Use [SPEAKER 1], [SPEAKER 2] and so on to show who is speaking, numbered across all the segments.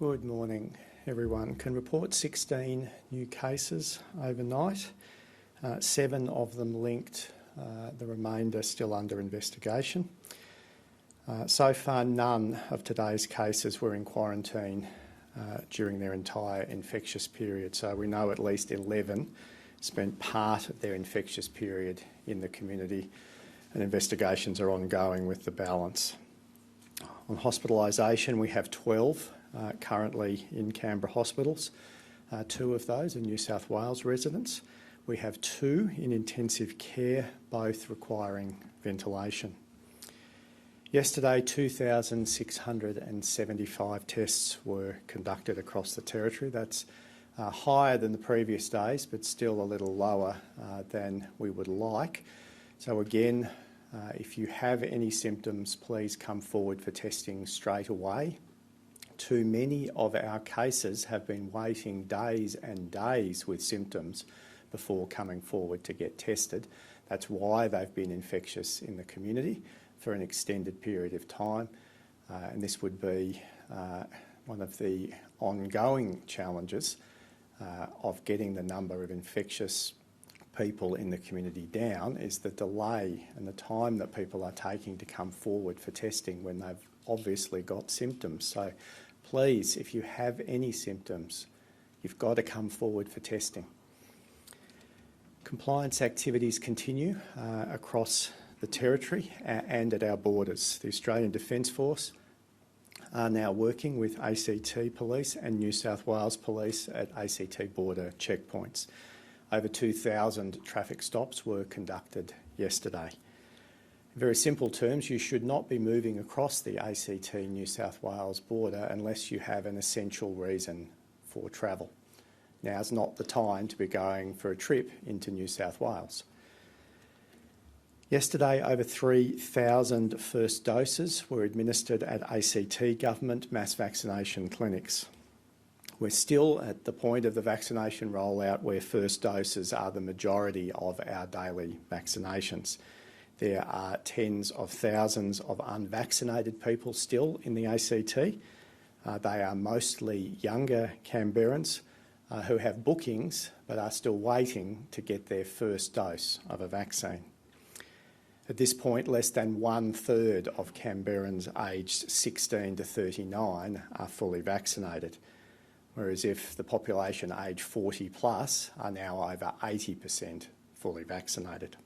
[SPEAKER 1] Good morning, everyone. Can report 16 new cases overnight, 7 of them linked, the remainder still under investigation. So far, none of today's cases were in quarantine during their entire infectious period, so we know at least 11 spent part of their infectious period in the community, and investigations are ongoing with the balance. On hospitalisation, we have 12 currently in Canberra hospitals. 2 of those are New South Wales residents. We have 2 in intensive care, both requiring ventilation. Yesterday, 2,675 tests were conducted across the territory. That's higher than the previous days, but still a little lower than we would like. So again, if you have any symptoms, please come forward for testing straight away. Too many of our cases have been waiting days and days with symptoms before coming forward to get tested. That's why they've been infectious in the community for an extended period of time. And this would be one of the ongoing challenges of getting the number of infectious people in the community down, is the delay and the time that people are taking to come forward for testing when they've obviously got symptoms. So please, if you have any symptoms, you've got to come forward for testing. Compliance activities continue across the territory and at our borders. The Australian Defence Force are now working with ACT Police and New South Wales Police at ACT border checkpoints. Over 2,000 traffic stops were conducted yesterday. In very simple terms, you should not be moving across the ACT New South Wales border unless you have an essential reason for travel. Now's not the time to be going for a trip into New South Wales. Yesterday, over 3,000 first doses were administered at ACT government mass vaccination clinics. We're still at the point of the vaccination rollout where first doses are the majority of our daily vaccinations. There are tens of thousands of unvaccinated people still in the ACT. They are mostly younger Canberrans who have bookings but are still waiting to get their first dose of a vaccine. At this point, less than 1/3 of Canberrans aged 16 to 39 are fully vaccinated, whereas if the population aged 40 plus are now over 80% fully vaccinated.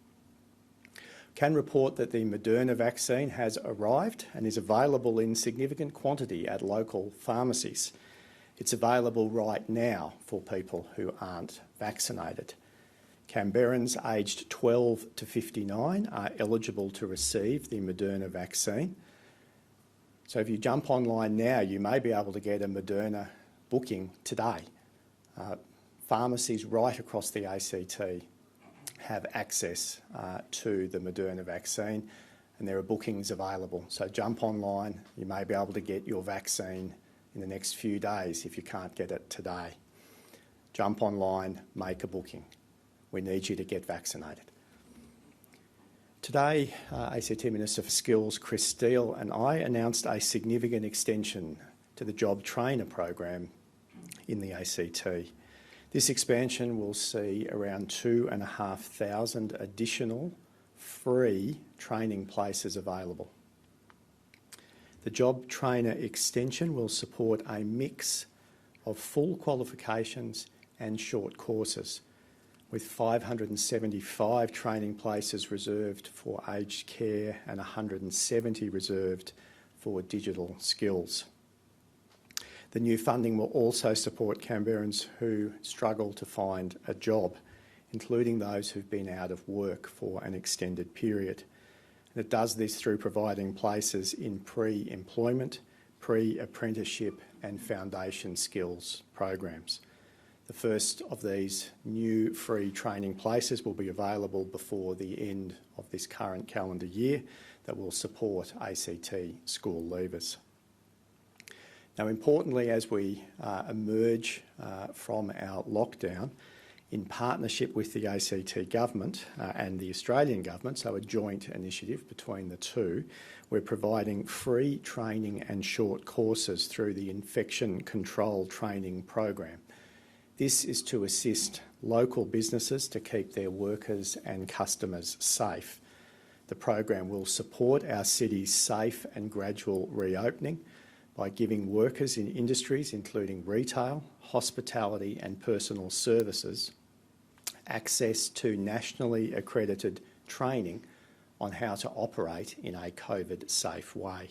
[SPEAKER 1] Can report that the Moderna vaccine has arrived and is available in significant quantity at local pharmacies. It's available right now for people who aren't vaccinated. Canberrans aged 12 to 59 are eligible to receive the Moderna vaccine. So if you jump online now, you may be able to get a Moderna booking today. Pharmacies right across the ACT have access to the Moderna vaccine, and there are bookings available. So jump online, you may be able to get your vaccine in the next few days if you can't get it today. Jump online, make a booking. We need you to get vaccinated. Today, ACT Minister for Skills Chris Steele and I announced a significant extension to the Job Trainer program in the ACT. This expansion will see around 2,500 additional free training places available. The Job Trainer extension will support a mix of full qualifications and short courses, with 575 training places reserved for aged care and 170 reserved for digital skills. The new funding will also support Canberrans who struggle to find a job, including those who've been out of work for an extended period. And it does this through providing places in pre-employment, pre-apprenticeship and foundation skills programs. The first of these new free training places will be available before the end of this current calendar year that will support ACT school leavers. Now, importantly, as we emerge from our lockdown, In partnership with the ACT Government and the Australian Government, so a joint initiative between the two, we're providing free training and short courses through the Infection Control Training Program. This is to assist local businesses to keep their workers and customers safe. The program will support our city's safe and gradual reopening by giving workers in industries including retail, hospitality and personal services access to nationally accredited training on how to operate in a COVID-safe way.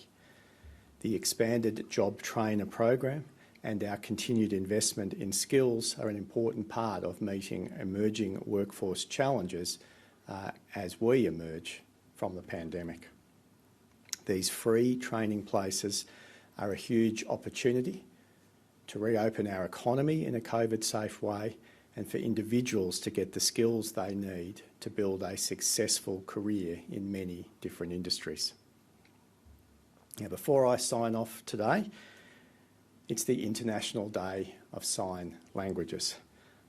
[SPEAKER 1] The expanded Job Trainer program and our continued investment in skills are an important part of meeting emerging workforce challenges as we emerge from the pandemic. These free training places are a huge opportunity to reopen our economy in a COVID-safe way and for individuals to get the skills they need to build a successful career in many different industries. Now, before I sign off today, it's the International Day of Sign Languages,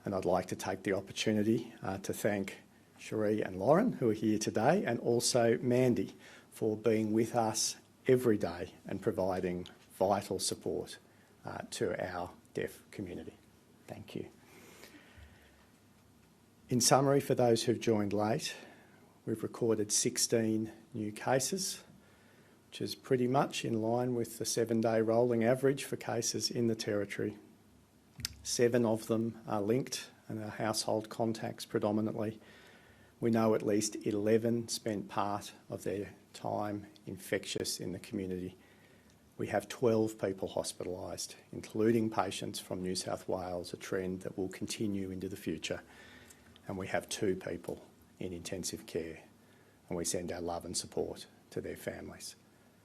[SPEAKER 1] and I'd like to take the opportunity to thank Cherie and Lauren, who are here today, and also Mandy for being with us every day and providing vital support to our deaf community. Thank you. In summary, for those who've joined late, we've recorded 16 new cases, which is pretty much in line with the 7-day rolling average for cases in the Territory. 7 of them are linked and are household contacts predominantly. We know at least 11 spent part of their time infectious in the community. We have 12 people hospitalised, including patients from New South Wales, a trend that will continue into the future. And we have 2 people in intensive care, and we send our love and support to their families.